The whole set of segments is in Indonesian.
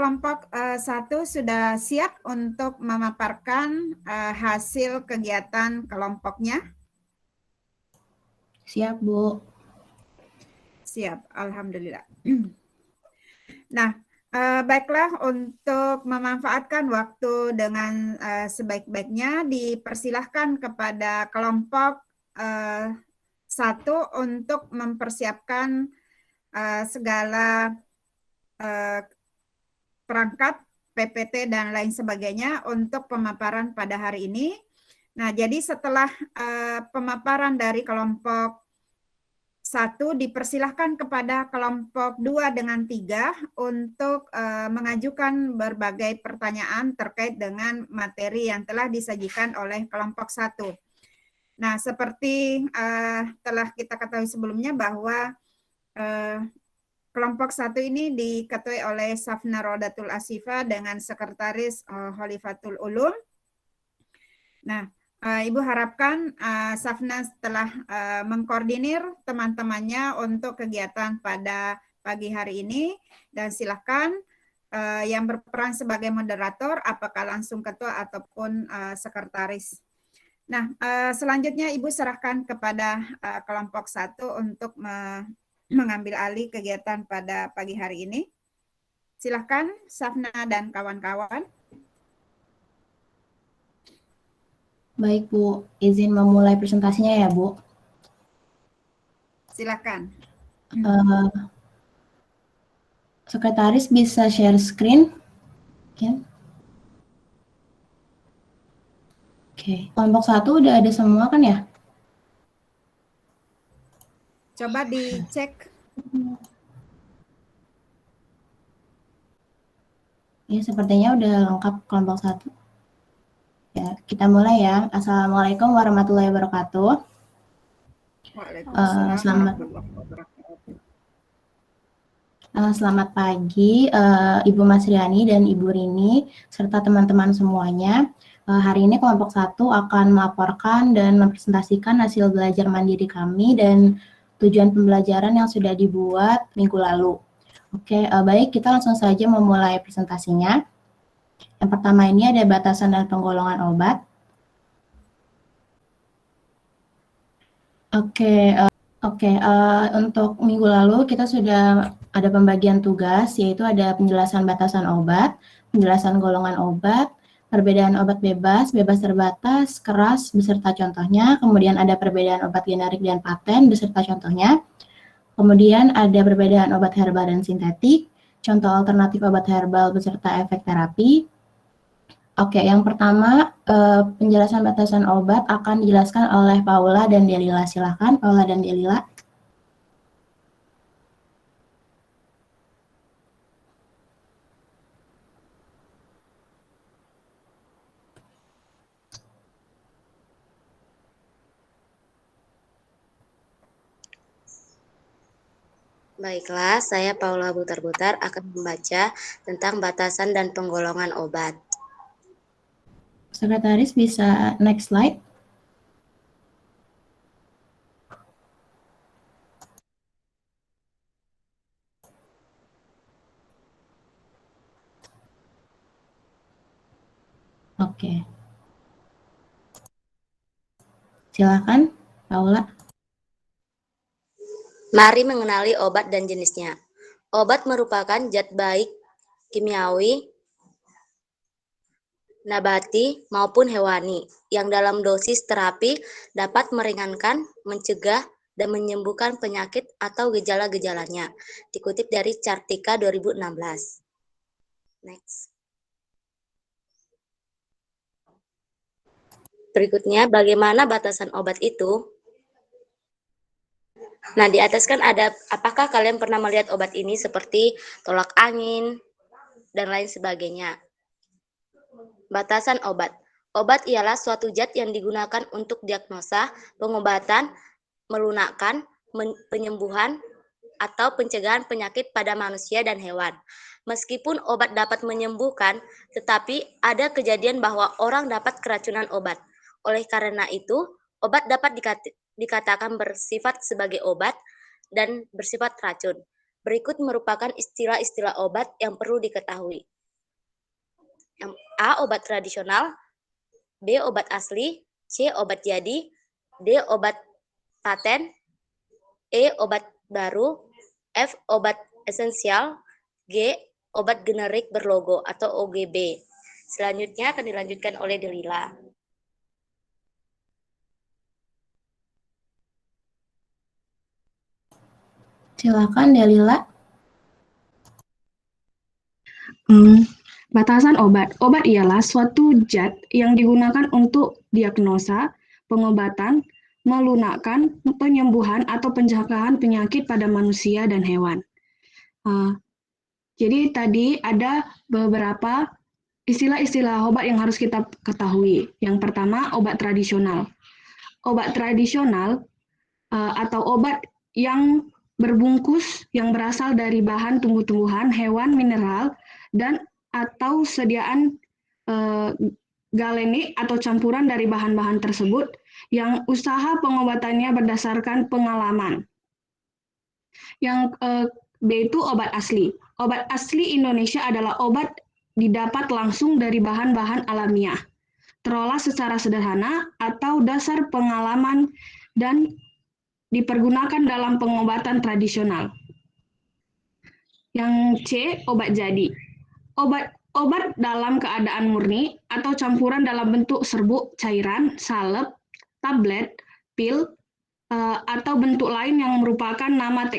Kelompok 1 sudah siap untuk memaparkan hasil kegiatan kelompoknya? Siap, Bu. Siap, alhamdulillah. Nah, baiklah, untuk memanfaatkan waktu dengan sebaik-baiknya, dipersilahkan kepada kelompok 1 untuk mempersiapkan segala perangkat PPT dan lain sebagainya untuk pemaparan pada hari ini. Nah, jadi setelah pemaparan dari kelompok 1, dipersilahkan kepada kelompok 2 dengan 3 untuk mengajukan berbagai pertanyaan terkait dengan materi yang telah disajikan oleh kelompok 1. Nah, seperti telah kita ketahui sebelumnya bahwa kelompok 1 ini diketuai oleh Safna Rodatul Asifa dengan sekretaris Khalifatul Ulum. Nah, Ibu harapkan Safna telah mengkoordinir teman-temannya untuk kegiatan pada pagi hari ini, dan silakan yang berperan sebagai moderator, apakah langsung ketua ataupun sekretaris. Nah, selanjutnya Ibu serahkan kepada kelompok 1 untuk mengambil alih kegiatan pada pagi hari ini. Silakan Safna dan kawan-kawan. Baik, Bu. Izin memulai presentasinya ya, Bu. Silakan. Sekretaris bisa share screen. Oke. Kelompok 1 udah ada semua kan ya? Coba dicek. Ya, sepertinya udah lengkap kelompok 1. Ya, kita mulai ya. Assalamualaikum warahmatullahi wabarakatuh. Waalaikumsalam warahmatullahi wabarakatuh. Selamat pagi, Ibu Masriani dan Ibu Rini, serta teman-teman semuanya. Hari ini kelompok 1 akan melaporkan dan mempresentasikan hasil belajar mandiri kami dan tujuan pembelajaran yang sudah dibuat minggu lalu. Oke, baik, kita langsung saja memulai presentasinya. Yang pertama ini ada batasan dan penggolongan obat. Oke, untuk minggu lalu kita sudah ada pembagian tugas, yaitu ada penjelasan batasan obat, penjelasan golongan obat, perbedaan obat bebas, bebas terbatas, keras, beserta contohnya, kemudian ada perbedaan obat generik dan paten, beserta contohnya, kemudian ada perbedaan obat herbal dan sintetik, contoh alternatif obat herbal beserta efek terapi. Oke, yang pertama, penjelasan batasan obat akan dijelaskan oleh Paula dan Delila. Silakan, Paula dan Delila. Baiklah, saya Paula Butar-Butar akan membaca tentang batasan dan penggolongan obat. Sekretaris bisa next slide. Oke. Silakan, Paula. Mari mengenali obat dan jenisnya. Obat merupakan zat baik kimiawi, nabati, maupun hewani yang dalam dosis terapi dapat meringankan, mencegah, dan menyembuhkan penyakit atau gejala-gejalanya. Dikutip dari Cartika 2016. Next. Berikutnya, bagaimana batasan obat itu? Nah, di atas kan ada, apakah kalian pernah melihat obat ini seperti tolak angin, dan lain sebagainya. Batasan obat. Obat ialah suatu zat yang digunakan untuk diagnosa, pengobatan, melunakkan, penyembuhan, atau pencegahan penyakit pada manusia dan hewan. Meskipun obat dapat menyembuhkan, tetapi ada kejadian bahwa orang dapat keracunan obat. Oleh karena itu, obat dapat dikatakan bersifat sebagai obat dan bersifat racun. Berikut merupakan istilah-istilah obat yang perlu diketahui. Yang A. Obat tradisional, B. Obat asli, C. Obat jadi, D. Obat paten, E. Obat baru, F. Obat esensial, G. Obat generik berlogo atau OGB. Selanjutnya akan dilanjutkan oleh Delila. Silakan Delila. Batasan obat. Obat ialah suatu zat yang digunakan untuk diagnosa, pengobatan, melunakkan, penyembuhan, atau pencegahan penyakit pada manusia dan hewan. Jadi tadi ada beberapa istilah-istilah obat yang harus kita ketahui. Yang pertama, obat tradisional. Obat tradisional atau obat yang berbungkus yang berasal dari bahan tumbuh-tumbuhan, hewan, mineral, dan atau sediaan galenik atau campuran dari bahan-bahan tersebut yang usaha pengobatannya berdasarkan pengalaman. Yang B itu obat asli. Obat asli Indonesia adalah obat didapat langsung dari bahan-bahan alamiah, terolah secara sederhana atau dasar pengalaman dan dipergunakan dalam pengobatan tradisional. Yang C, obat jadi. Obat dalam keadaan murni atau campuran dalam bentuk serbuk, cairan, salep, tablet, pil, atau bentuk lain yang merupakan nama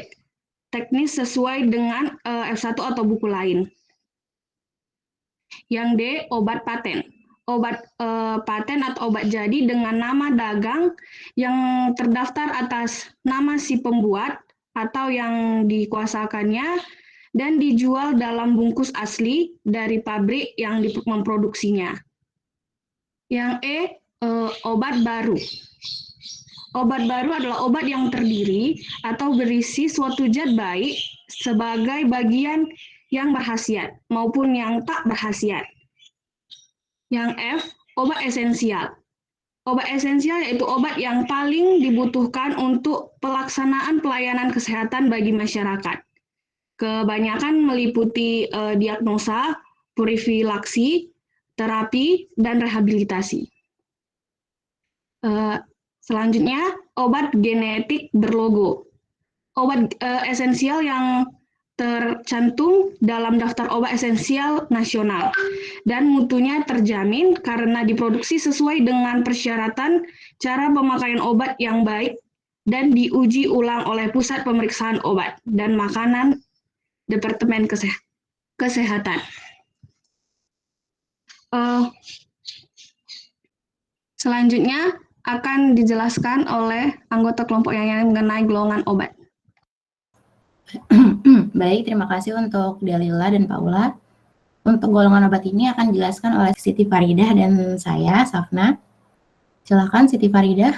teknis sesuai dengan F1 atau buku lain. Yang D, obat paten. Obat paten atau obat jadi dengan nama dagang yang terdaftar atas nama si pembuat atau yang dikuasakannya dan dijual dalam bungkus asli dari pabrik yang memproduksinya. Yang E, obat baru. Obat baru adalah obat yang terdiri atau berisi suatu zat baik sebagai bagian yang berkhasiat maupun yang tak berkhasiat. Yang F, obat esensial. Obat esensial yaitu obat yang paling dibutuhkan untuk pelaksanaan pelayanan kesehatan bagi masyarakat. Kebanyakan meliputi diagnosa, profilaksi, terapi, dan rehabilitasi. Selanjutnya, obat genetik berlogo. Obat esensial yang tercantum dalam daftar obat esensial nasional dan mutunya terjamin karena diproduksi sesuai dengan persyaratan cara pemakaian obat yang baik dan diuji ulang oleh Pusat Pemeriksaan Obat dan Makanan Departemen Kesehatan. Selanjutnya akan dijelaskan oleh anggota kelompok yang lain mengenai golongan obat. Baik, terima kasih untuk Delila dan Paula. Untuk golongan obat ini akan dijelaskan oleh Siti Faridah dan saya, Safna. Silakan Siti Faridah.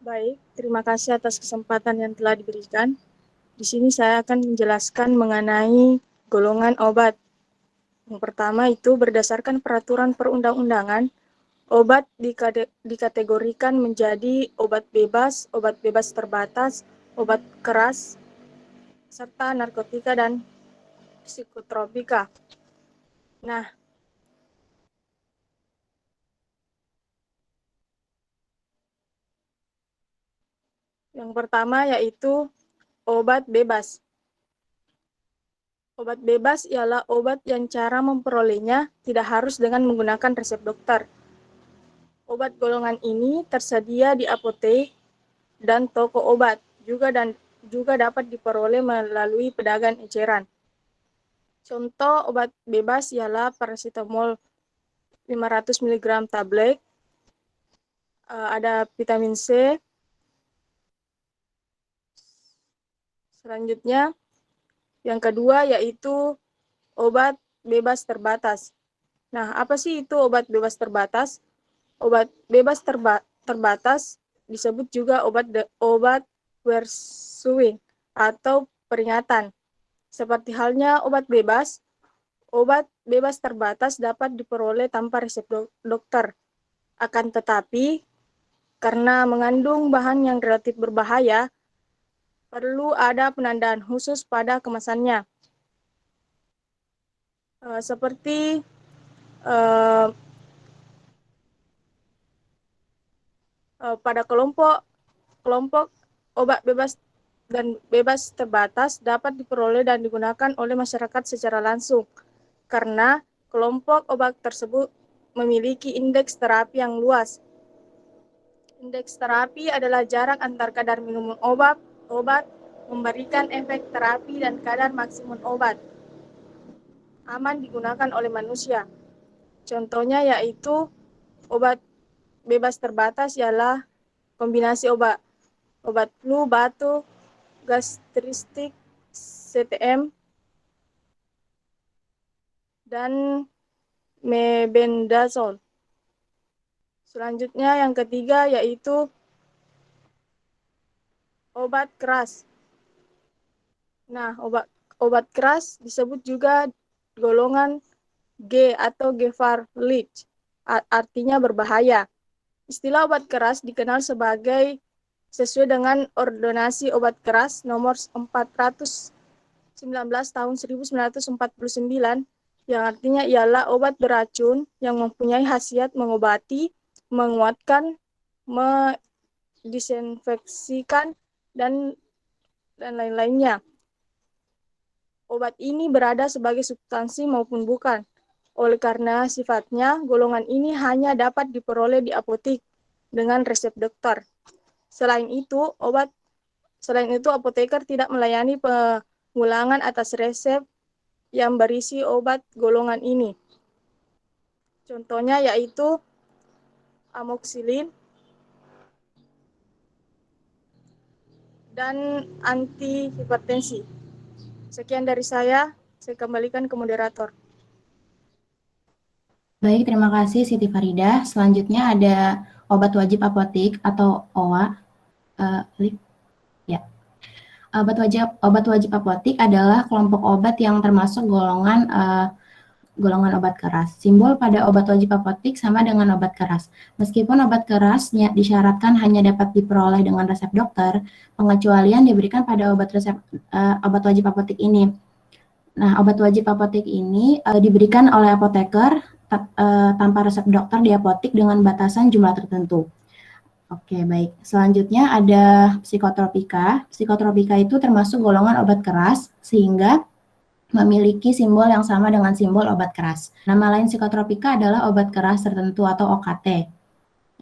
Baik, terima kasih atas kesempatan yang telah diberikan. Di sini saya akan menjelaskan mengenai golongan obat. Yang pertama itu berdasarkan peraturan perundang-undangan, obat dikategorikan menjadi obat bebas terbatas, obat keras, serta narkotika dan psikotropika. Nah, yang pertama yaitu obat bebas. Obat bebas ialah obat yang cara memperolehnya tidak harus dengan menggunakan resep dokter. Obat golongan ini tersedia di apotek dan toko obat, juga dapat diperoleh melalui pedagang eceran. Contoh obat bebas ialah paracetamol 500 mg tablet, ada vitamin C. Selanjutnya, yang kedua yaitu obat bebas terbatas. Nah, apa sih itu obat bebas terbatas? Obat bebas terbatas disebut juga obat warning atau peringatan. Seperti halnya obat bebas terbatas dapat diperoleh tanpa resep dokter. Akan tetapi, karena mengandung bahan yang relatif berbahaya, perlu ada penandaan khusus pada kemasannya. Seperti pada kelompok obat bebas dan bebas terbatas dapat diperoleh dan digunakan oleh masyarakat secara langsung karena kelompok obat tersebut memiliki indeks terapi yang luas. Indeks terapi adalah jarak antar kadar minum obat memberikan efek terapi dan kadar maksimum obat aman digunakan oleh manusia. Contohnya yaitu obat bebas terbatas ialah kombinasi obat flu, batuk, gastristik, CTM, dan mebendazole. Selanjutnya yang ketiga yaitu obat keras. Nah, obat keras disebut juga golongan G atau Gevaerlich, artinya berbahaya. Istilah obat keras dikenal sesuai dengan ordonasi obat keras nomor 419 tahun 1949 yang artinya ialah obat beracun yang mempunyai khasiat mengobati, menguatkan, mendisinfeksikan, dan lain-lainnya. Obat ini berada sebagai substansi maupun bukan. Oleh karena sifatnya, golongan ini hanya dapat diperoleh di apotek dengan resep dokter. Selain itu, apoteker tidak melayani pengulangan atas resep yang berisi obat golongan ini. Contohnya yaitu amoxicillin dan antihipertensi. Sekian dari saya kembalikan ke moderator. Baik, terima kasih Siti Faridah. Selanjutnya ada obat wajib apotik atau OA. Obat wajib apotik adalah kelompok obat yang termasuk golongan obat keras. Simbol pada obat wajib apotik sama dengan obat keras. Meskipun obat kerasnya disyaratkan hanya dapat diperoleh dengan resep dokter, pengecualian diberikan pada obat wajib apotik ini. Nah, obat wajib apotik ini diberikan oleh apoteker tanpa resep dokter di apotik dengan batasan jumlah tertentu. Oke, baik. Selanjutnya ada psikotropika. Psikotropika itu termasuk golongan obat keras sehingga memiliki simbol yang sama dengan simbol obat keras. Nama lain psikotropika adalah obat keras tertentu atau OKT.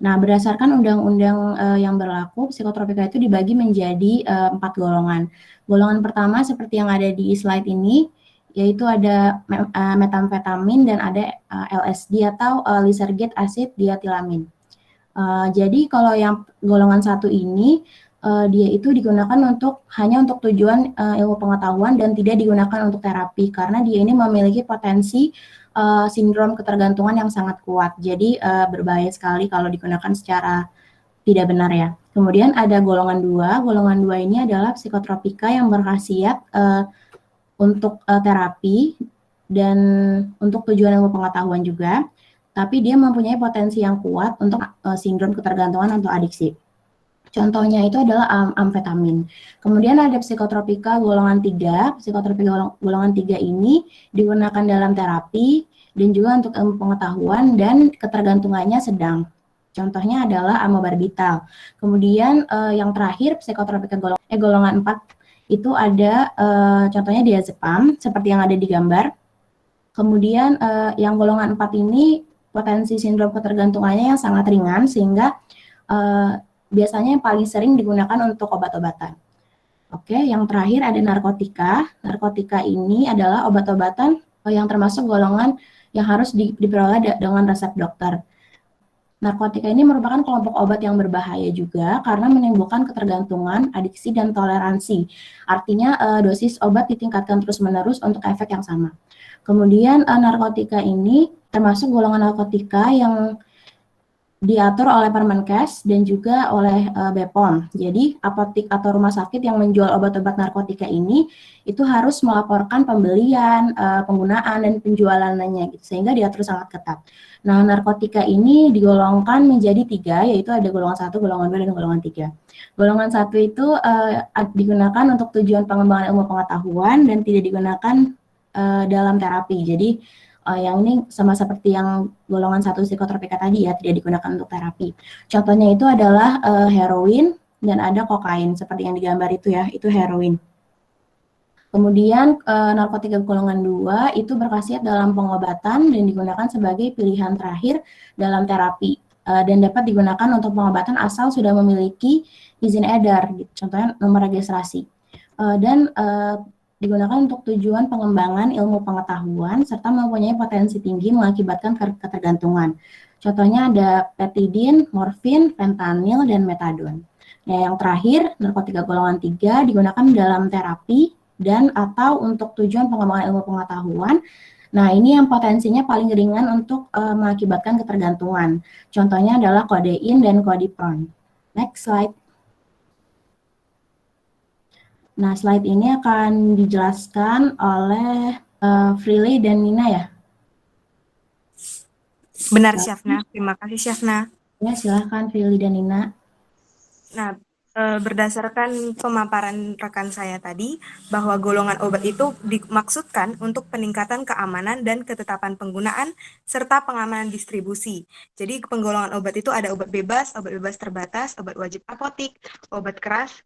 Nah, berdasarkan undang-undang yang berlaku, psikotropika itu dibagi menjadi 4 golongan. Golongan pertama seperti yang ada di slide ini, yaitu ada metamfetamin dan ada LSD atau lysergic acid dietilamin. Jadi kalau yang golongan 1 ini, dia itu digunakan hanya untuk tujuan ilmu pengetahuan dan tidak digunakan untuk terapi karena dia ini memiliki potensi sindrom ketergantungan yang sangat kuat. Jadi berbahaya sekali kalau digunakan secara tidak benar ya. Kemudian ada golongan 2. Golongan 2 ini adalah psikotropika yang berkhasiat untuk terapi dan untuk tujuan ilmu pengetahuan juga, tapi dia mempunyai potensi yang kuat untuk sindrom ketergantungan atau adiksi. Contohnya itu adalah amfetamin. Kemudian ada psikotropika golongan 3. Psikotropika golongan 3 ini digunakan dalam terapi dan juga untuk ilmu pengetahuan dan ketergantungannya sedang. Contohnya adalah amobarbital. Kemudian yang terakhir psikotropika golongan 4 itu ada contohnya diazepam seperti yang ada di gambar. Kemudian yang golongan 4 ini potensi sindrom ketergantungannya yang sangat ringan sehingga biasanya yang paling sering digunakan untuk obat-obatan. Oke, yang terakhir ada narkotika. Narkotika ini adalah obat-obatan yang termasuk golongan yang harus diperoleh dengan resep dokter. Narkotika ini merupakan kelompok obat yang berbahaya juga karena menimbulkan ketergantungan, adiksi, dan toleransi. Artinya dosis obat ditingkatkan terus-menerus untuk efek yang sama. Kemudian narkotika ini termasuk golongan narkotika yang diatur oleh Permenkes dan juga oleh BPOM. Jadi apotik atau rumah sakit yang menjual obat-obat narkotika ini itu harus melaporkan pembelian, penggunaan dan penjualannya gitu, sehingga diatur sangat ketat. Nah, narkotika ini digolongkan menjadi 3, yaitu ada golongan 1, golongan 2, dan golongan 3. Golongan 1 itu digunakan untuk tujuan pengembangan ilmu pengetahuan dan tidak digunakan dalam terapi. Jadi yang ini sama seperti yang golongan 1 psikotropika tadi ya, tidak digunakan untuk terapi. Contohnya itu adalah heroin dan ada kokain, seperti yang digambar itu ya, itu heroin. Kemudian narkotika golongan 2 itu berkhasiat dalam pengobatan dan digunakan sebagai pilihan terakhir dalam terapi dan dapat digunakan untuk pengobatan asal sudah memiliki izin edar, gitu. Contohnya nomor registrasi. Dan digunakan untuk tujuan pengembangan ilmu pengetahuan serta mempunyai potensi tinggi mengakibatkan ketergantungan. Contohnya ada petidin, morfin, fentanyl, dan metadon. Nah, yang terakhir, narkotika golongan 3 digunakan dalam terapi dan atau untuk tujuan pengembangan ilmu pengetahuan. Nah, ini yang potensinya paling ringan untuk mengakibatkan ketergantungan. Contohnya adalah kodein dan kodipron. Next slide. Nah, slide ini akan dijelaskan oleh Prilly dan Nina ya. Benar, Syafna. Terima kasih, Syafna. Ya, silahkan Prilly dan Nina. Nah, berdasarkan pemaparan rekan saya tadi, bahwa golongan obat itu dimaksudkan untuk peningkatan keamanan dan ketetapan penggunaan, serta pengamanan distribusi. Jadi, penggolongan obat itu ada obat bebas terbatas, obat wajib apotik, obat keras,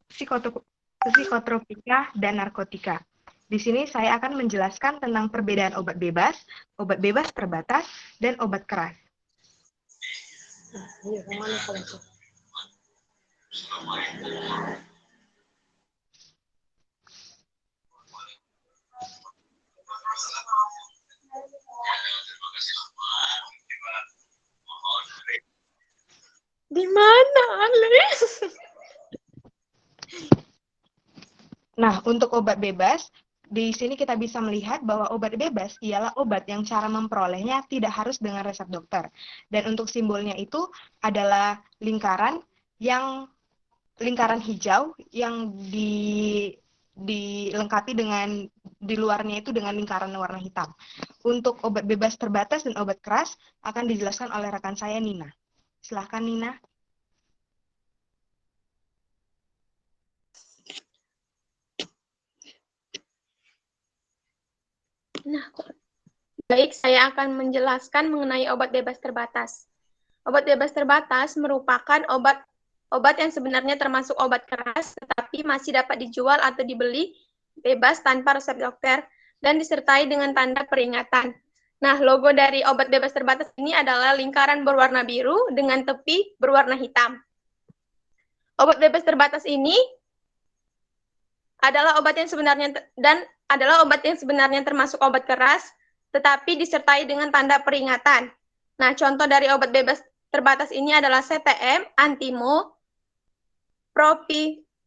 psikotropika, dan narkotika. Di sini saya akan menjelaskan tentang perbedaan obat bebas terbatas, dan obat keras. Di mana, Ale? Nah, untuk obat bebas, di sini kita bisa melihat bahwa obat bebas ialah obat yang cara memperolehnya tidak harus dengan resep dokter. Dan untuk simbolnya itu adalah lingkaran hijau yang dilengkapi dengan di luarnya itu dengan lingkaran warna hitam. Untuk obat bebas terbatas dan obat keras akan dijelaskan oleh rekan saya Nina. Silahkan Nina. Nah, baik, saya akan menjelaskan mengenai obat bebas terbatas. Obat bebas terbatas merupakan obat yang sebenarnya termasuk obat keras, tetapi masih dapat dijual atau dibeli bebas tanpa resep dokter dan disertai dengan tanda peringatan. Nah, logo dari obat bebas terbatas ini adalah lingkaran berwarna biru dengan tepi berwarna hitam. Obat bebas terbatas ini adalah obat yang sebenarnya termasuk obat keras, tetapi disertai dengan tanda peringatan. Nah, contoh dari obat bebas terbatas ini adalah CTM, Antimo,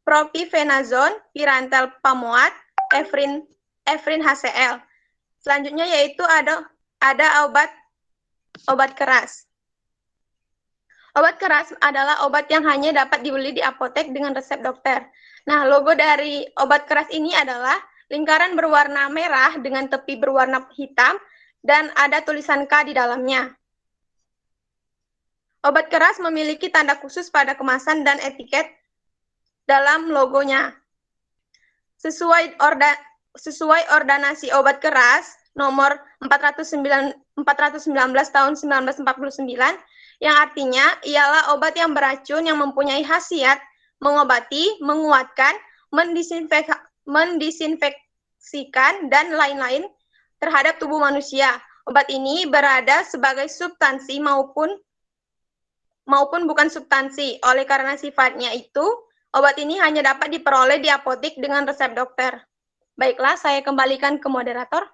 Propifenazone, Pirantel Pamoat, Efrin HCl. Selanjutnya yaitu ada obat keras. Obat keras adalah obat yang hanya dapat dibeli di apotek dengan resep dokter. Nah, logo dari obat keras ini adalah lingkaran berwarna merah dengan tepi berwarna hitam dan ada tulisan K di dalamnya. Obat keras memiliki tanda khusus pada kemasan dan etiket dalam logonya. Sesuai ordonansi obat keras nomor 419 tahun 1949, yang artinya ialah obat yang beracun yang mempunyai khasiat mengobati, menguatkan, mendisinfeksikan, dan lain-lain terhadap tubuh manusia. Obat ini berada sebagai substansi maupun bukan substansi. Oleh karena sifatnya itu, obat ini hanya dapat diperoleh di apotek dengan resep dokter. Baiklah, saya kembalikan ke moderator.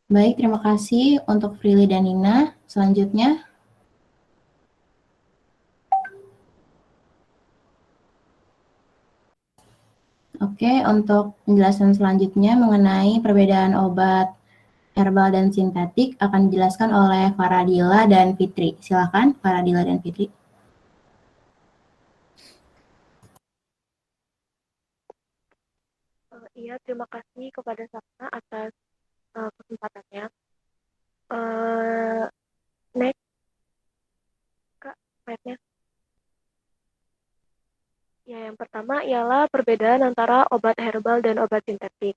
Baik, terima kasih untuk Prilly dan Nina. Selanjutnya. Oke, untuk penjelasan selanjutnya mengenai perbedaan obat herbal dan sintetik akan dijelaskan oleh Faradila dan Fitri. Silakan Faradila dan Fitri. Iya, terima kasih kepada Sapna atas kesempatannya. Next, Kak, slide-nya. Ya, yang pertama ialah perbedaan antara obat herbal dan obat sintetik.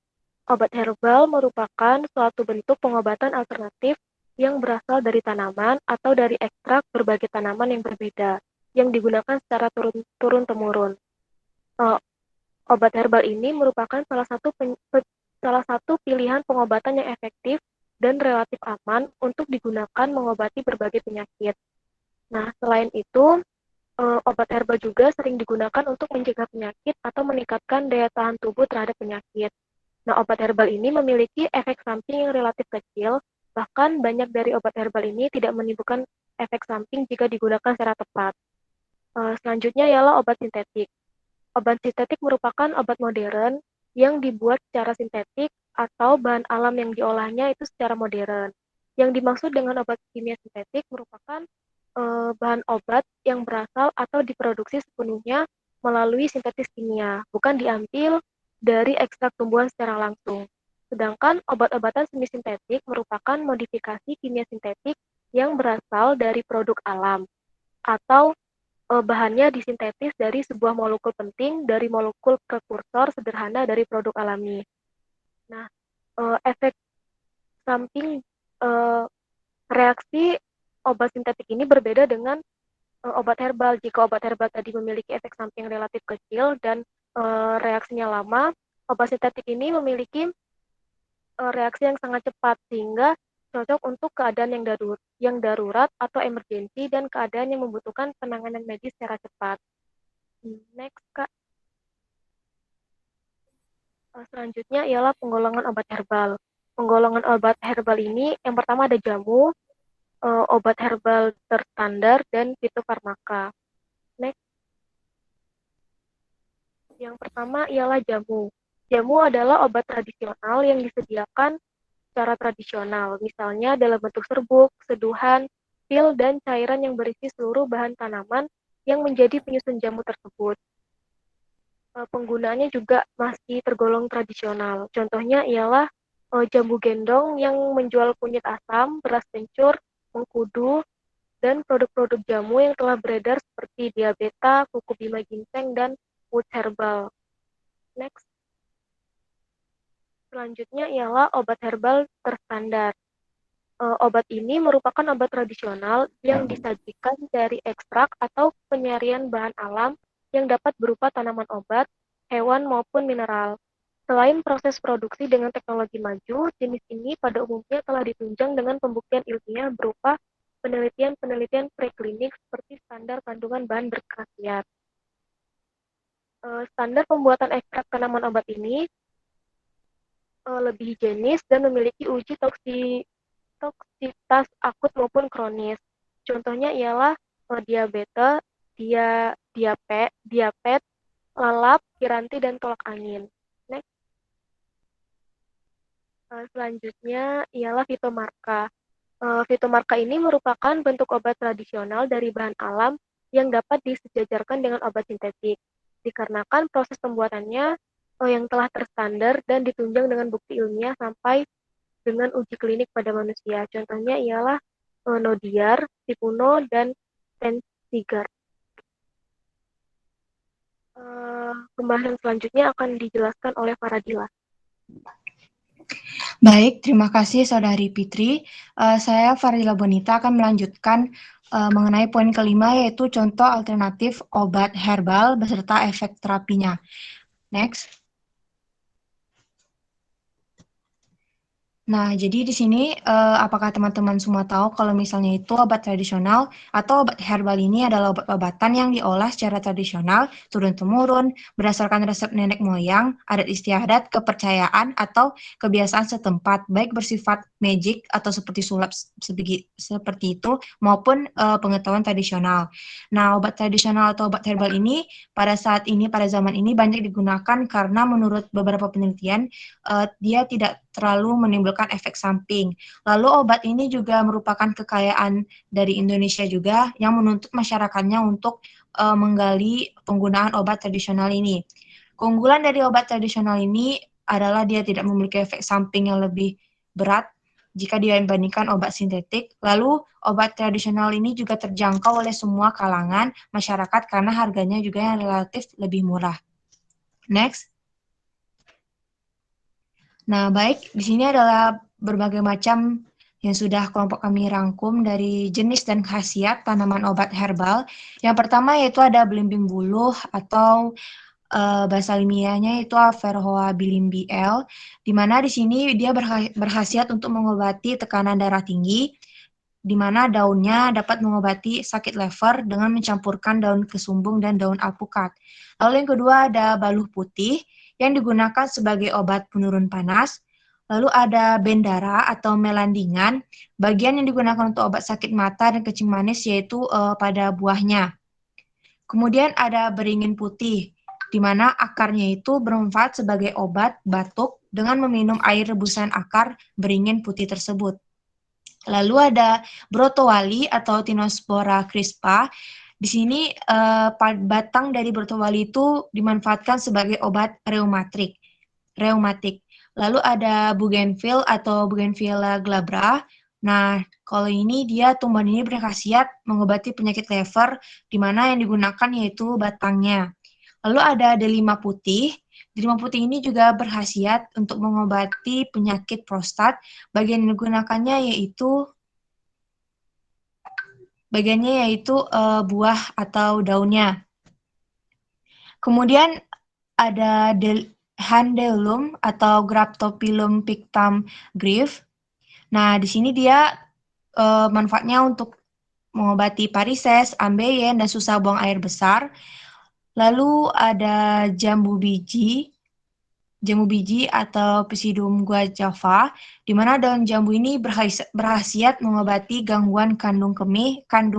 Obat herbal merupakan suatu bentuk pengobatan alternatif yang berasal dari tanaman atau dari ekstrak berbagai tanaman yang berbeda, yang digunakan secara turun-temurun. Obat herbal ini merupakan salah satu pilihan pengobatan yang efektif dan relatif aman untuk digunakan mengobati berbagai penyakit. Nah, selain itu, obat herbal juga sering digunakan untuk mencegah penyakit atau meningkatkan daya tahan tubuh terhadap penyakit. Nah, obat herbal ini memiliki efek samping yang relatif kecil, bahkan banyak dari obat herbal ini tidak menimbulkan efek samping jika digunakan secara tepat. Selanjutnya ialah obat sintetik. Obat sintetik merupakan obat modern yang dibuat secara sintetik atau bahan alam yang diolahnya itu secara modern. Yang dimaksud dengan obat kimia sintetik merupakan bahan obat yang berasal atau diproduksi sepenuhnya melalui sintetis kimia, bukan diambil dari ekstrak tumbuhan secara langsung. Sedangkan obat-obatan semi sintetik merupakan modifikasi kimia sintetik yang berasal dari produk alam atau bahannya disintetis dari sebuah molekul penting dari molekul prekursor sederhana dari produk alami. Nah, efek samping reaksi obat sintetik ini berbeda dengan obat herbal. Jika obat herbal tadi memiliki efek samping relatif kecil dan reaksinya lama, obat sintetik ini memiliki reaksi yang sangat cepat sehingga cocok untuk keadaan yang darurat atau emergensi dan keadaan yang membutuhkan penanganan medis secara cepat. Next, Kak. Selanjutnya ialah penggolongan obat herbal. Penggolongan obat herbal ini yang pertama ada jamu, obat herbal terstandar, dan fitofarmaka. Next. Yang pertama ialah jamu. Jamu adalah obat tradisional yang disediakan secara tradisional, misalnya dalam bentuk serbuk, seduhan, pil, dan cairan yang berisi seluruh bahan tanaman yang menjadi penyusun jamu tersebut. Penggunaannya juga masih tergolong tradisional. Contohnya ialah jambu gendong yang menjual kunyit asam, beras kencur, mengkudu, dan produk-produk jamu yang telah beredar seperti diabeta, kuku bima ginseng, dan wood herbal. Next. Selanjutnya ialah obat herbal terstandar. Obat ini merupakan obat tradisional yang disajikan dari ekstrak atau penyaringan bahan alam yang dapat berupa tanaman obat, hewan, maupun mineral. Selain proses produksi dengan teknologi maju, jenis ini pada umumnya telah ditunjang dengan pembuktian ilmiah berupa penelitian-penelitian preklinik seperti standar kandungan bahan berkhasiat. Standar pembuatan ekstrak tanaman obat ini lebih higienis dan memiliki uji toksitas akut maupun kronis. Contohnya ialah diabetes, diapet, lalap, piranti, dan tolak angin. Next. Selanjutnya ialah fitomarka. Fitomarka ini merupakan bentuk obat tradisional dari bahan alam yang dapat disejajarkan dengan obat sintetik, dikarenakan proses pembuatannya yang telah terstandar dan ditunjang dengan bukti ilmiah sampai dengan uji klinik pada manusia. Contohnya ialah Nodiar, Tipuno, dan Tensigar. Pembahasan selanjutnya akan dijelaskan oleh Faradila. Baik, terima kasih Saudari Fitri. Saya Faradila Bonita akan melanjutkan mengenai poin kelima, yaitu contoh alternatif obat herbal beserta efek terapinya. Next. Nah, jadi di sini apakah teman-teman semua tahu kalau misalnya itu obat tradisional atau obat herbal ini adalah obat-obatan yang diolah secara tradisional, turun-temurun, berdasarkan resep nenek moyang, adat istiadat, kepercayaan, atau kebiasaan setempat, baik bersifat magic atau seperti sulap seperti itu, maupun pengetahuan tradisional. Nah, obat tradisional atau obat herbal ini pada zaman ini banyak digunakan karena menurut beberapa penelitian, dia tidak terlalu menimbulkan menimbulkan efek samping. Lalu obat ini juga merupakan kekayaan dari Indonesia juga yang menuntut masyarakatnya untuk menggali penggunaan obat tradisional ini. Keunggulan dari obat tradisional ini adalah dia tidak memiliki efek samping yang lebih berat jika dibandingkan obat sintetik. Lalu obat tradisional ini juga terjangkau oleh semua kalangan masyarakat karena harganya juga yang relatif lebih murah. Next. Nah, baik, di sini adalah berbagai macam yang sudah kelompok kami rangkum dari jenis dan khasiat tanaman obat herbal. Yang pertama yaitu ada belimbing buluh atau bahasa ilmiahnya itu Averrhoa bilimbi-L, di mana di sini dia berkhasiat untuk mengobati tekanan darah tinggi, di mana daunnya dapat mengobati sakit lever dengan mencampurkan daun kesumbung dan daun alpukat. Lalu yang kedua ada baluh putih yang digunakan sebagai obat penurun panas. Lalu ada bendara atau melandingan, bagian yang digunakan untuk obat sakit mata dan kencing manis yaitu pada buahnya. Kemudian ada beringin putih, di mana akarnya itu bermanfaat sebagai obat batuk dengan meminum air rebusan akar beringin putih tersebut. Lalu ada brotowali atau Tinospora crispa. Di sini batang dari brotowali itu dimanfaatkan sebagai obat reumatik. Lalu ada bougainville atau Bougainvillea glabra. Nah, kalau ini dia tumbuhan ini berkhasiat mengobati penyakit lever, di mana yang digunakan yaitu batangnya. Lalu ada delima putih. Delima putih ini juga berkhasiat untuk mengobati penyakit prostat. Bagian yang digunakannya yaitu buah atau daunnya. Kemudian ada Handelum atau Graptopilum pictam Greve. Nah, di sini dia manfaatnya untuk mengobati varises, ambeien, dan susah buang air besar. Lalu ada jambu biji atau Psidium guajava, di mana daun jambu ini berkhasiat mengobati gangguan kandung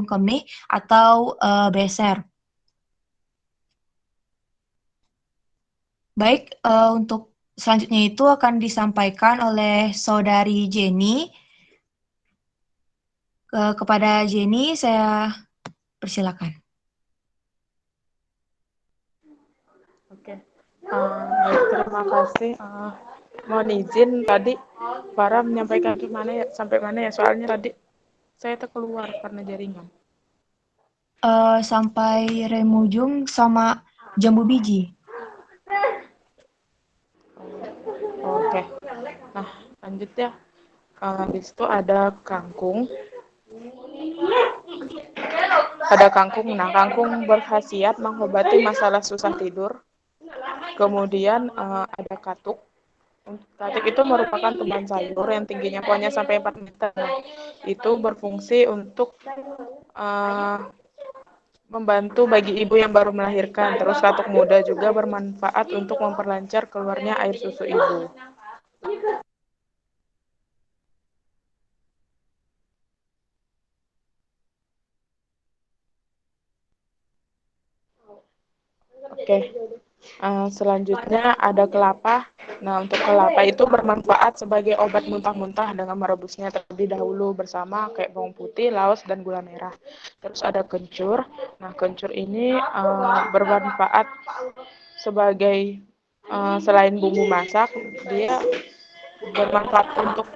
kemih atau beser. Baik, untuk selanjutnya itu akan disampaikan oleh Saudari Jenny. Kepada Jenny, saya persilakan. Oke, baik, terima kasih. Mohon izin tadi Farah menyampaikan sampai mana ya? Soalnya tadi saya keluar karena jaringan. Sampai remujung sama jambu biji. Oke, nah lanjut ya. Di situ ada kangkung. Nah kangkung berkhasiat mengobati masalah susah tidur. Kemudian ada katuk. Katuk itu merupakan tumbuhan sayur yang tingginya pohonnya sampai 4 meter. Nah, itu berfungsi untuk membantu bagi ibu yang baru melahirkan. Terus katuk muda juga bermanfaat untuk memperlancar keluarnya air susu ibu. Oke, selanjutnya ada kelapa. Nah, untuk kelapa itu bermanfaat sebagai obat muntah-muntah dengan merebusnya terlebih dahulu bersama kayak bawang putih, laos, dan gula merah. Terus ada kencur. Nah, kencur ini bermanfaat sebagai selain bumbu masak, dia bermanfaat untuk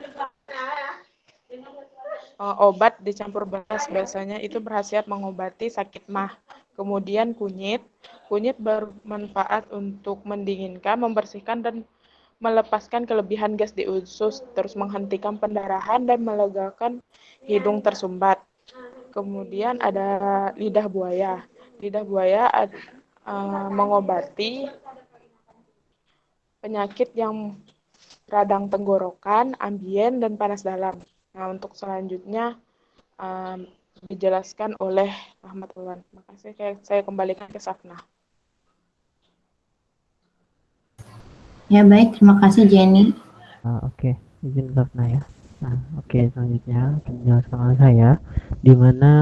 obat dicampur beras. Biasanya itu berkhasiat mengobati sakit mah. Kemudian kunyit bermanfaat untuk mendinginkan, membersihkan, dan melepaskan kelebihan gas di usus, terus menghentikan pendarahan dan melegakan hidung tersumbat. Kemudian ada lidah buaya. Lidah buaya mengobati penyakit yang radang tenggorokan, ambien, dan panas dalam. Nah, untuk selanjutnya dijelaskan oleh Ahmad Ulwan. Makasih, saya kembalikan ke Safna. Ya baik, terima kasih Jenny. Oke, izin Safna ya. Nah, oke, selanjutnya penjelasan oleh saya, di mana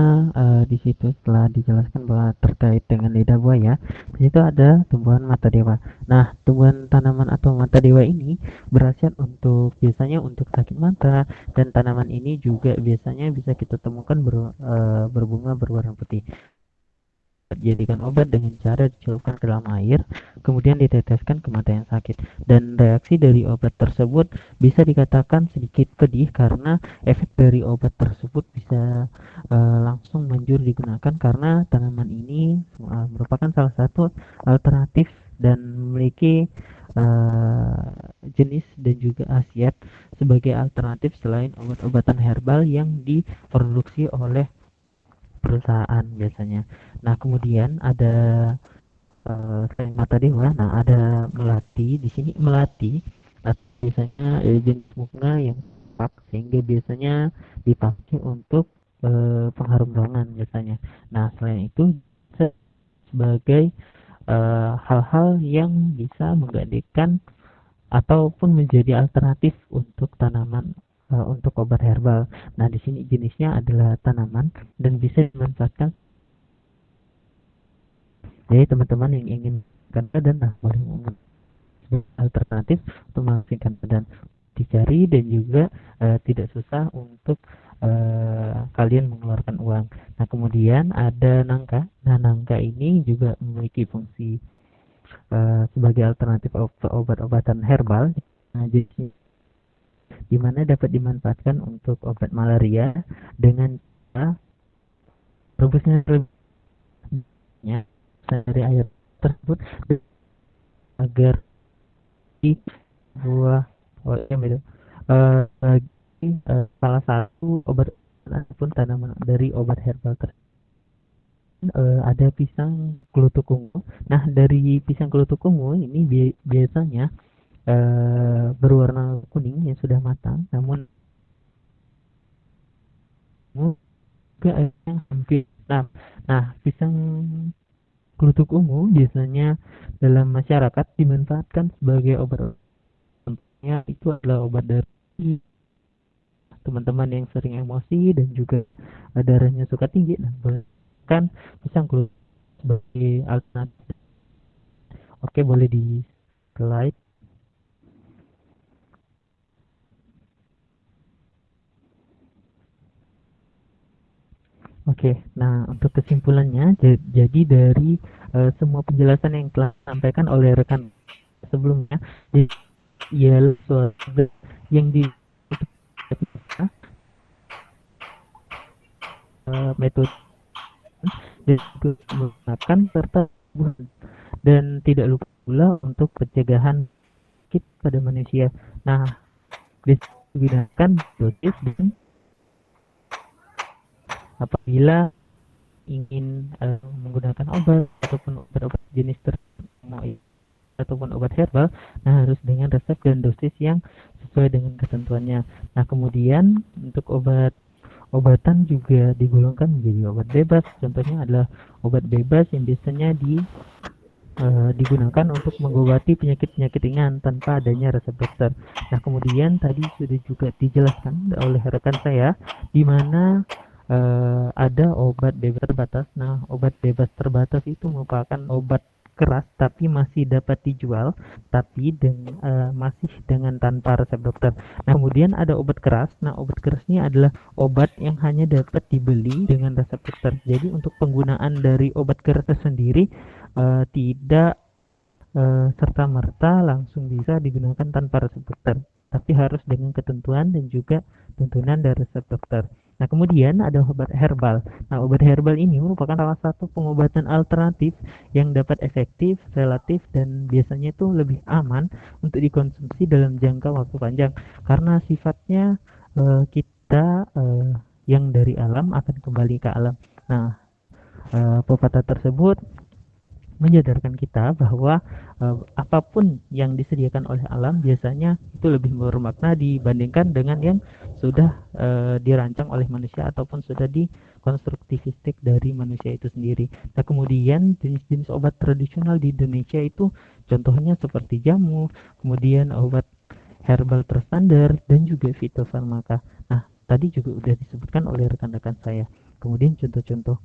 di situ setelah dijelaskan bahwa terkait dengan lidah buaya, di situ ada tumbuhan mata dewa. Nah, tumbuhan tanaman atau mata dewa ini berkhasiat untuk biasanya untuk sakit mata, dan tanaman ini juga biasanya bisa kita temukan berbunga berwarna putih. Dijadikan obat dengan cara dicelupkan ke dalam air, kemudian diteteskan ke mata yang sakit. Dan reaksi dari obat tersebut bisa dikatakan sedikit pedih karena efek dari obat tersebut bisa langsung manjur digunakan karena tanaman ini merupakan salah satu alternatif dan memiliki jenis dan juga khasiat sebagai alternatif selain obat-obatan herbal yang diproduksi oleh perusahaan biasanya. Nah, kemudian ada selain mata dewa, nah ada melati. Di sini melati biasanya jenis bunga yang pak sehingga biasanya dipakai untuk pengharum ruangan biasanya. Nah, selain itu sebagai hal-hal yang bisa menggantikan ataupun menjadi alternatif untuk tanaman untuk obat herbal. Nah, di sini jenisnya adalah tanaman dan bisa dimanfaatkan. Jadi teman-teman yang ingin menghasilkan badan, nah boleh alternatif untuk menghasilkan badan, dicari dan juga tidak susah untuk kalian mengeluarkan uang. Nah, kemudian ada nangka. Nah, nangka ini juga memiliki fungsi sebagai alternatif obat-obatan herbal. Nah, jadi di mana dapat dimanfaatkan untuk obat malaria dengan cara rebusnya dari air tersebut agar di buah itu salah satu obat ataupun tanaman dari obat herbal tersebut. Ada pisang kelutuk ungu. Nah, dari pisang kelutuk ungu ini biasanya berwarna kuning yang sudah matang, namun juga yang hampir hitam. Nah, pisang kelutuk ungu biasanya dalam masyarakat dimanfaatkan sebagai obat. Contohnya itu adalah obat dari teman-teman yang sering emosi dan juga darahnya suka tinggi. Nah, bahkan pisang kelutuk sebagai alternatif. Oke, boleh di slide. Oke, nah untuk kesimpulannya, jadi dari semua penjelasan yang telah disampaikan oleh rekan sebelumnya, ialah suatu yang di metode dan menggunakan serta dan tidak lupa pula untuk pencegahan sakit pada manusia. Nah, digunakan dosis dan apabila ingin menggunakan obat ataupun obat-obat jenis tertentu ataupun obat herbal, nah harus dengan resep dan dosis yang sesuai dengan ketentuannya. Nah, kemudian untuk obatan juga digolongkan menjadi obat bebas. Contohnya adalah obat bebas yang biasanya digunakan untuk mengobati penyakit-penyakit ringan tanpa adanya resep dokter. Nah, kemudian tadi sudah juga dijelaskan oleh rekan saya di mana ada obat bebas terbatas. Nah, obat bebas terbatas itu merupakan obat keras tapi masih dapat dijual, tapi masih dengan tanpa resep dokter. Nah, kemudian ada obat keras. Nah, obat keras ini adalah obat yang hanya dapat dibeli dengan resep dokter. Jadi untuk penggunaan dari obat keras sendiri tidak serta-merta langsung bisa digunakan tanpa resep dokter, tapi harus dengan ketentuan dan juga tuntunan dari resep dokter. Nah, kemudian ada obat herbal. Nah, obat herbal ini merupakan salah satu pengobatan alternatif yang dapat efektif, relatif, dan biasanya itu lebih aman untuk dikonsumsi dalam jangka waktu panjang. Karena sifatnya kita yang dari alam akan kembali ke alam. Nah, pepatah tersebut menyadarkan kita bahwa apapun yang disediakan oleh alam biasanya itu lebih bermakna dibandingkan dengan yang sudah dirancang oleh manusia ataupun sudah dikonstruktivistik dari manusia itu sendiri. Nah, kemudian jenis-jenis obat tradisional di Indonesia itu contohnya seperti jamu, kemudian obat herbal terstandar, dan juga fitofarmaka. Nah, tadi juga udah disebutkan oleh rekan-rekan saya. Kemudian contoh-contoh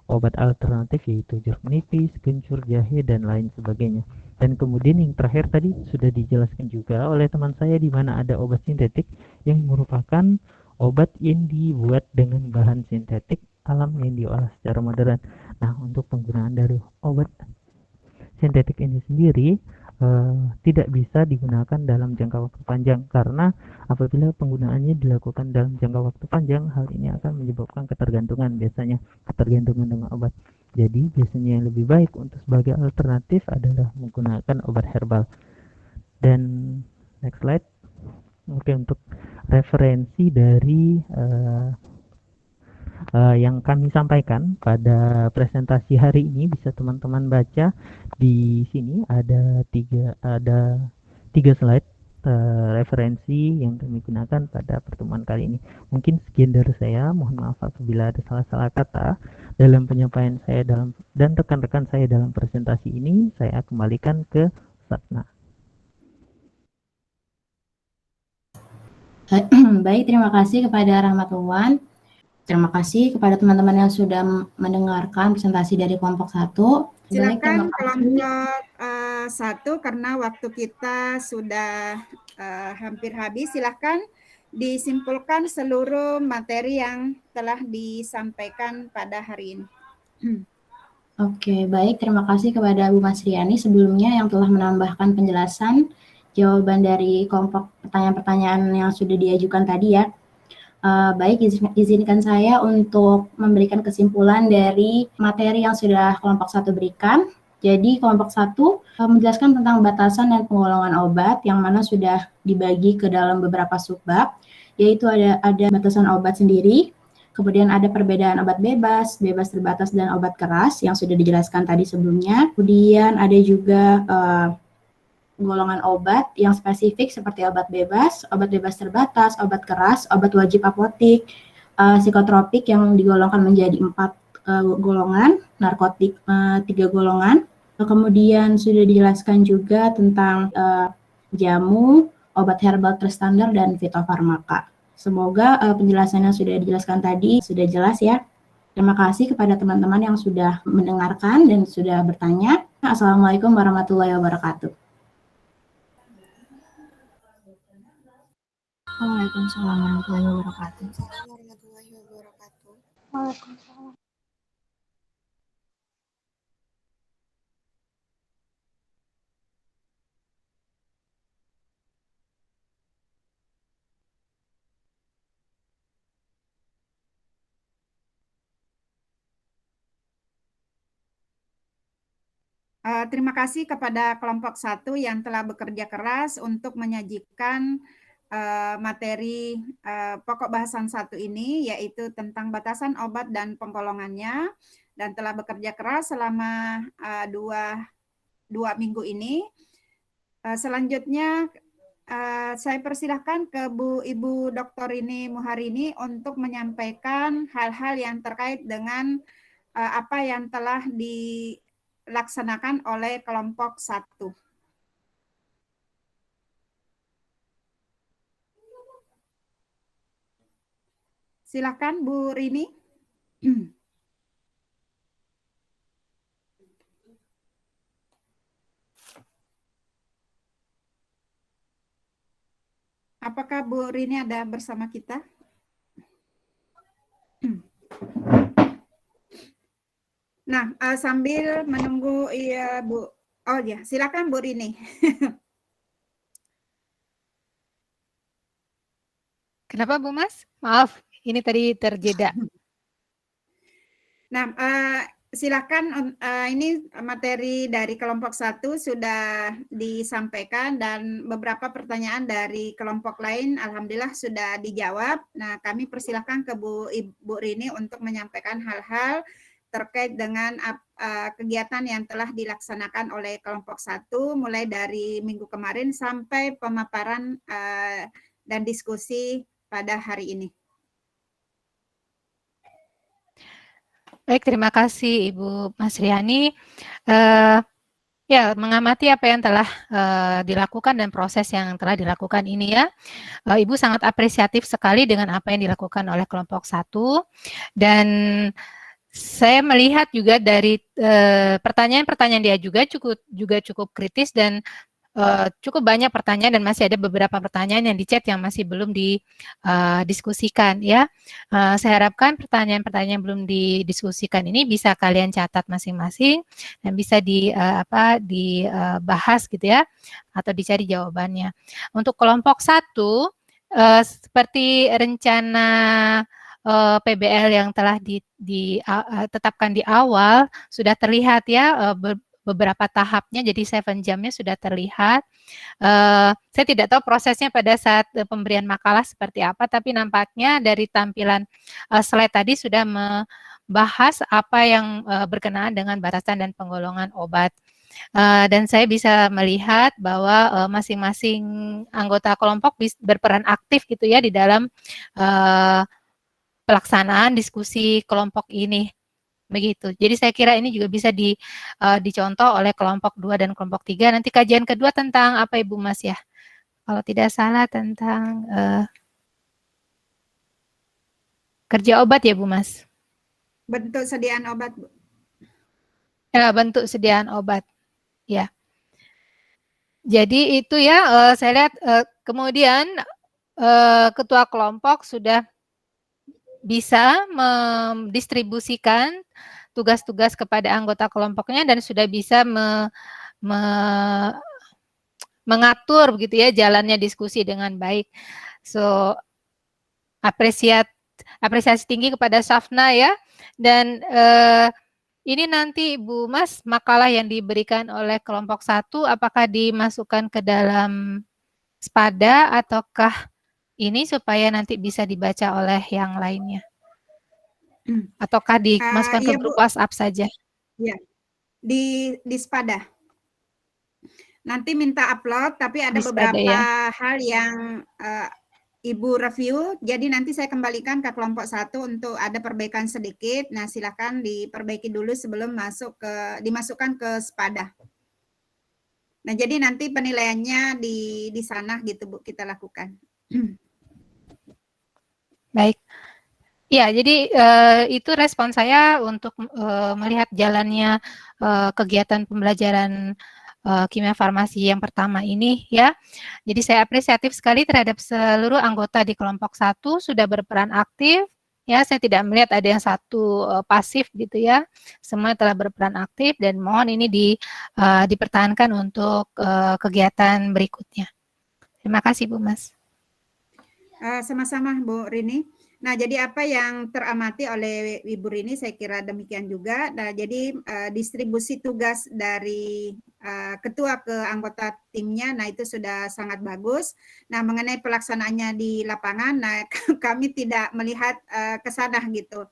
obat alternatif yaitu jeruk nipis, kencur, jahe, dan lain sebagainya. Dan kemudian yang terakhir tadi sudah dijelaskan juga oleh teman saya di mana ada obat sintetik yang merupakan obat yang dibuat dengan bahan sintetik alam yang diolah secara modern. Nah, untuk penggunaan dari obat sintetik ini sendiri tidak bisa digunakan dalam jangka waktu panjang karena apabila penggunaannya dilakukan dalam jangka waktu panjang, hal ini akan menyebabkan ketergantungan, biasanya ketergantungan dengan obat. Jadi biasanya yang lebih baik untuk sebagai alternatif adalah menggunakan obat herbal. Dan next slide. Oke, untuk referensi dari yang kami sampaikan pada presentasi hari ini bisa teman-teman baca di sini ada tiga slide referensi yang kami gunakan pada pertemuan kali ini. Mungkin sekian dari saya, mohon maaf apabila ada salah-salah kata dalam penyampaian saya dan rekan-rekan saya dalam presentasi ini. Saya kembalikan ke Satna. Baik, terima kasih kepada Rahmatullah. Terima kasih kepada teman-teman yang sudah mendengarkan presentasi dari kelompok 1. Silakan kelompok 1 karena waktu kita sudah hampir habis. Silakan disimpulkan seluruh materi yang telah disampaikan pada hari ini. Oke, baik. Terima kasih kepada Bu Masriani sebelumnya yang telah menambahkan penjelasan jawaban dari kelompok pertanyaan-pertanyaan yang sudah diajukan tadi ya. Baik, izinkan saya untuk memberikan kesimpulan dari materi yang sudah kelompok 1 berikan. Jadi kelompok 1 menjelaskan tentang batasan dan penggolongan obat yang mana sudah dibagi ke dalam beberapa subbab, yaitu ada batasan obat sendiri, kemudian ada perbedaan obat bebas, bebas terbatas, dan obat keras yang sudah dijelaskan tadi sebelumnya. Kemudian ada juga golongan obat yang spesifik seperti obat bebas terbatas, obat keras, obat wajib apotik, psikotropik yang digolongkan menjadi 4 golongan, narkotik 3 golongan. Kemudian sudah dijelaskan juga tentang jamu, obat herbal terstandar, dan fitofarmaka. Semoga penjelasan yang sudah dijelaskan tadi sudah jelas ya. Terima kasih kepada teman-teman yang sudah mendengarkan dan sudah bertanya. Assalamualaikum warahmatullahi wabarakatuh. Waalaikumsalam warahmatullahi wabarakatuh. Waalaikumsalam. Terima kasih kepada kelompok 1 yang telah bekerja keras untuk menyajikan materi pokok bahasan 1 ini, yaitu tentang batasan obat dan penggolongannya, dan telah bekerja keras selama 2 minggu ini. Selanjutnya saya persilahkan ke Ibu Dr. Rini Muharini untuk menyampaikan hal-hal yang terkait dengan apa yang telah dilaksanakan oleh kelompok 1. Silakan Bu Rini. Apakah Bu Rini ada bersama kita? Nah, sambil menunggu ya Bu. Oh ya, silakan Bu Rini. Kenapa Bu Mas? Maaf, ini tadi terjeda. Nah, silakan ini materi dari kelompok 1 sudah disampaikan dan beberapa pertanyaan dari kelompok lain alhamdulillah sudah dijawab. Nah, kami persilahkan ke Bu Rini untuk menyampaikan hal-hal terkait dengan kegiatan yang telah dilaksanakan oleh kelompok 1 mulai dari minggu kemarin sampai pemaparan dan diskusi pada hari ini. Baik, terima kasih Ibu Masriani. Ya, mengamati apa yang telah dilakukan dan proses yang telah dilakukan ini ya. Ibu sangat apresiatif sekali dengan apa yang dilakukan oleh kelompok 1 dan saya melihat juga dari pertanyaan-pertanyaan dia juga cukup kritis dan cukup banyak pertanyaan dan masih ada beberapa pertanyaan yang di chat yang masih belum didiskusikan ya. Saya harapkan pertanyaan-pertanyaan yang belum didiskusikan ini bisa kalian catat masing-masing dan bisa dibahas gitu ya atau dicari jawabannya. Untuk kelompok 1 seperti rencana PBL yang telah ditetapkan di awal sudah terlihat ya beberapa tahapnya, jadi 7 jamnya sudah terlihat. Saya tidak tahu prosesnya pada saat pemberian makalah seperti apa, tapi nampaknya dari tampilan slide tadi sudah membahas apa yang berkenaan dengan batasan dan penggolongan obat. Dan saya bisa melihat bahwa masing-masing anggota kelompok berperan aktif gitu ya di dalam pelaksanaan diskusi kelompok ini. Begitu. Jadi saya kira ini juga bisa dicontoh oleh kelompok 2 dan kelompok 3. Nanti kajian kedua tentang apa Ibu Mas ya? Kalau tidak salah tentang kerja obat ya Bu Mas? Bentuk sediaan obat, Bu. Ya, bentuk sediaan obat. Ya. Jadi itu ya saya lihat kemudian ketua kelompok sudah bisa mendistribusikan tugas-tugas kepada anggota kelompoknya dan sudah bisa mengatur begitu ya jalannya diskusi dengan baik. So apresiasi tinggi kepada Safna ya. Dan ini nanti Bu Mas makalah yang diberikan oleh kelompok 1 apakah dimasukkan ke dalam Spada ataukah ini supaya nanti bisa dibaca oleh yang lainnya? Ataukah dimasukkan ke Iya, grup Bu. WhatsApp saja? Ya, di Spada. Nanti minta upload, tapi ada Di Spada, beberapa ya. hal yang Ibu review, jadi nanti saya kembalikan ke kelompok 1 untuk ada perbaikan sedikit. Nah, silakan diperbaiki dulu sebelum dimasukkan ke Spada. Nah, jadi nanti penilaiannya di sana gitu Bu, kita lakukan. Baik. Ya, jadi itu respon saya untuk melihat jalannya kegiatan pembelajaran kimia farmasi yang pertama ini ya. Jadi saya apresiatif sekali terhadap seluruh anggota di kelompok 1 sudah berperan aktif. Ya, saya tidak melihat ada yang satu pasif gitu ya. Semua telah berperan aktif dan mohon ini dipertahankan untuk kegiatan berikutnya. Terima kasih Bu Mas. Sama-sama Bu Rini. Nah, jadi apa yang teramati oleh Ibu Rini saya kira demikian juga. Nah, jadi distribusi tugas dari ketua ke anggota timnya, nah itu sudah sangat bagus. Nah, mengenai pelaksanaannya di lapangan, nah kami tidak melihat ke sana gitu.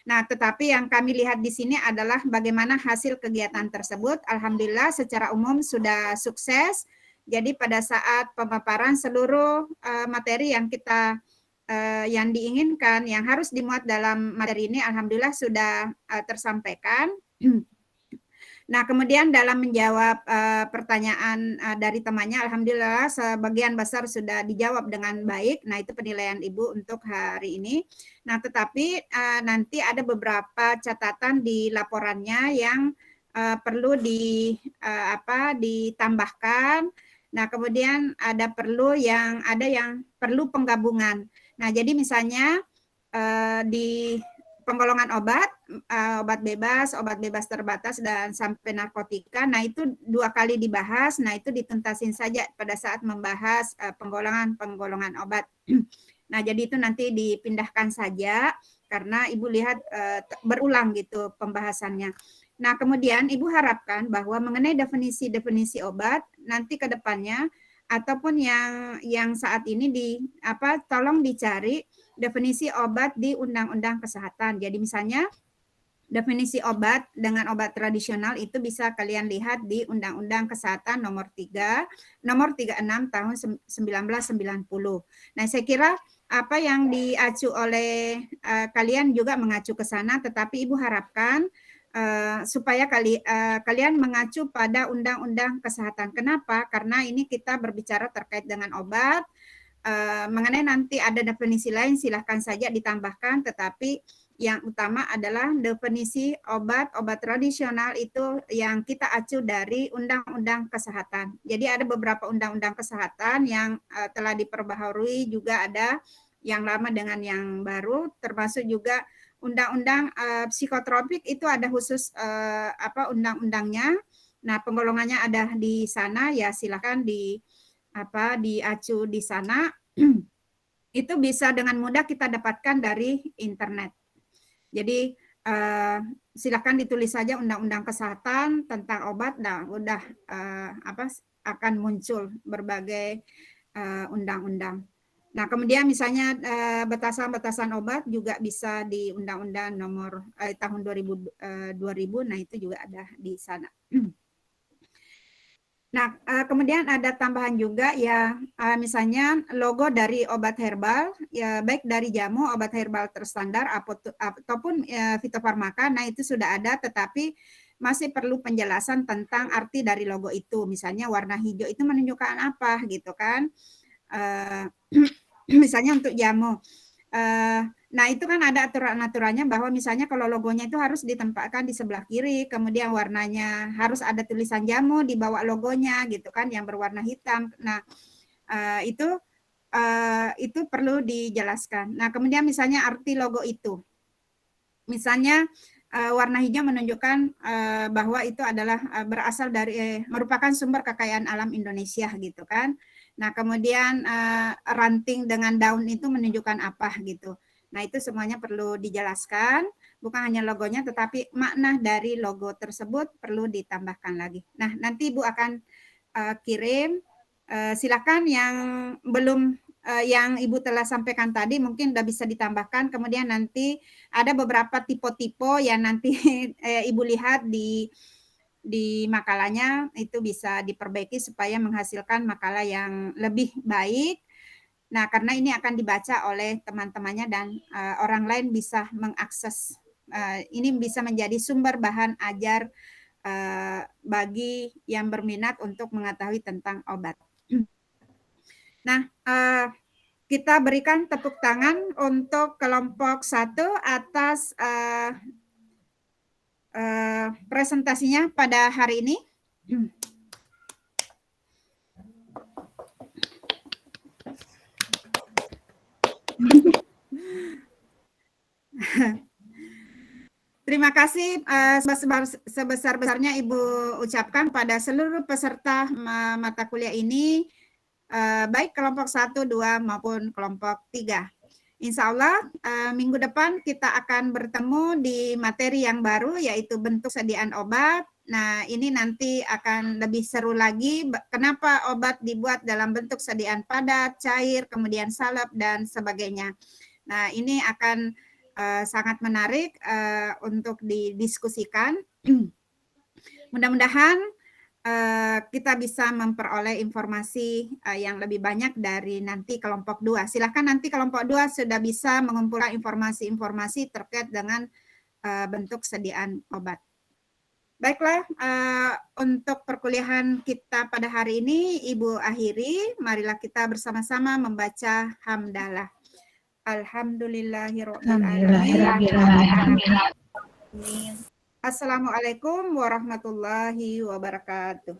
Nah, tetapi yang kami lihat di sini adalah bagaimana hasil kegiatan tersebut. Alhamdulillah secara umum sudah sukses. Jadi pada saat pemaparan seluruh materi yang kita yang diinginkan, yang harus dimuat dalam materi ini, alhamdulillah sudah tersampaikan. Nah, kemudian dalam menjawab pertanyaan dari temannya, alhamdulillah sebagian besar sudah dijawab dengan baik. Nah, itu penilaian Ibu untuk hari ini. Nah, tetapi nanti ada beberapa catatan di laporannya yang perlu ditambahkan. Nah, kemudian ada yang perlu penggabungan. Nah, jadi misalnya di penggolongan obat bebas terbatas dan sampai narkotika. Nah, itu 2 kali dibahas. Nah, itu dituntasin saja pada saat membahas penggolongan obat. Nah, jadi itu nanti dipindahkan saja karena Ibu lihat berulang gitu pembahasannya. Nah, kemudian Ibu harapkan bahwa mengenai definisi obat nanti ke depannya ataupun yang saat ini tolong dicari definisi obat di Undang-Undang Kesehatan. Jadi misalnya definisi obat dengan obat tradisional itu bisa kalian lihat di Undang-Undang Kesehatan nomor 36 tahun 1990. Nah, saya kira apa yang diacu oleh kalian juga mengacu ke sana, tetapi Ibu harapkan supaya kalian mengacu pada Undang-Undang Kesehatan. Kenapa? Karena ini kita berbicara terkait dengan obat. Mengenai nanti ada definisi lain silahkan saja ditambahkan, tetapi yang utama adalah definisi obat tradisional itu yang kita acu dari Undang-Undang Kesehatan. Jadi ada beberapa Undang-Undang Kesehatan yang telah diperbaharui, juga ada yang lama dengan yang baru, termasuk juga Undang-Undang psikotropik itu ada khusus undang-undangnya. Nah, penggolongannya ada di sana, ya silakan diacu di sana. Itu bisa dengan mudah kita dapatkan dari internet. Jadi silakan ditulis saja Undang-Undang Kesehatan tentang obat, nah udah akan muncul berbagai undang-undang. Nah, kemudian misalnya batasan-batasan obat juga bisa di Undang-Undang nomor tahun 2000, nah itu juga ada di sana. Nah, kemudian ada tambahan juga ya, misalnya logo dari obat herbal, ya baik dari jamu, obat herbal terstandar ataupun fitofarmaka, nah itu sudah ada, tetapi masih perlu penjelasan tentang arti dari logo itu. Misalnya warna hijau itu menunjukkan apa gitu kan. Misalnya untuk jamu. Nah, itu kan ada aturan-aturannya bahwa misalnya kalau logonya itu harus ditempatkan di sebelah kiri, kemudian warnanya harus ada tulisan jamu di bawah logonya gitu kan, yang berwarna hitam. Nah, itu perlu dijelaskan. Nah, kemudian misalnya arti logo itu. Misalnya warna hijau menunjukkan bahwa itu adalah berasal dari merupakan sumber kekayaan alam Indonesia gitu kan. Nah, kemudian ranting dengan daun itu menunjukkan apa gitu. Nah, itu semuanya perlu dijelaskan, bukan hanya logonya tetapi makna dari logo tersebut perlu ditambahkan lagi. Nah, nanti Ibu akan kirim, silakan yang belum yang Ibu telah sampaikan tadi mungkin sudah bisa ditambahkan, kemudian nanti ada beberapa tipe-tipe yang nanti Ibu lihat di makalahnya itu bisa diperbaiki supaya menghasilkan makalah yang lebih baik. Nah, karena ini akan dibaca oleh teman-temannya dan orang lain bisa mengakses. Ini bisa menjadi sumber bahan ajar bagi yang berminat untuk mengetahui tentang obat. Nah, kita berikan tepuk tangan untuk kelompok 1 atas presentasinya pada hari ini. Terima kasih sebesar-besarnya Ibu ucapkan pada seluruh peserta mata kuliah ini, baik kelompok 1, 2 maupun kelompok 3. Insya Allah minggu depan kita akan bertemu di materi yang baru, yaitu bentuk sediaan obat. Nah, ini nanti akan lebih seru lagi, kenapa obat dibuat dalam bentuk sediaan padat, cair, kemudian salep, dan sebagainya. Nah, ini akan sangat menarik untuk didiskusikan. Mudah-mudahan kita bisa memperoleh informasi yang lebih banyak dari nanti kelompok 2. Silahkan nanti kelompok 2 sudah bisa mengumpulkan informasi-informasi terkait dengan bentuk sediaan obat. Baiklah, untuk perkuliahan kita pada hari ini Ibu akhiri. Marilah kita bersama-sama membaca hamdalah. Alhamdulillahirabbil alamin. Assalamualaikum warahmatullahi wabarakatuh.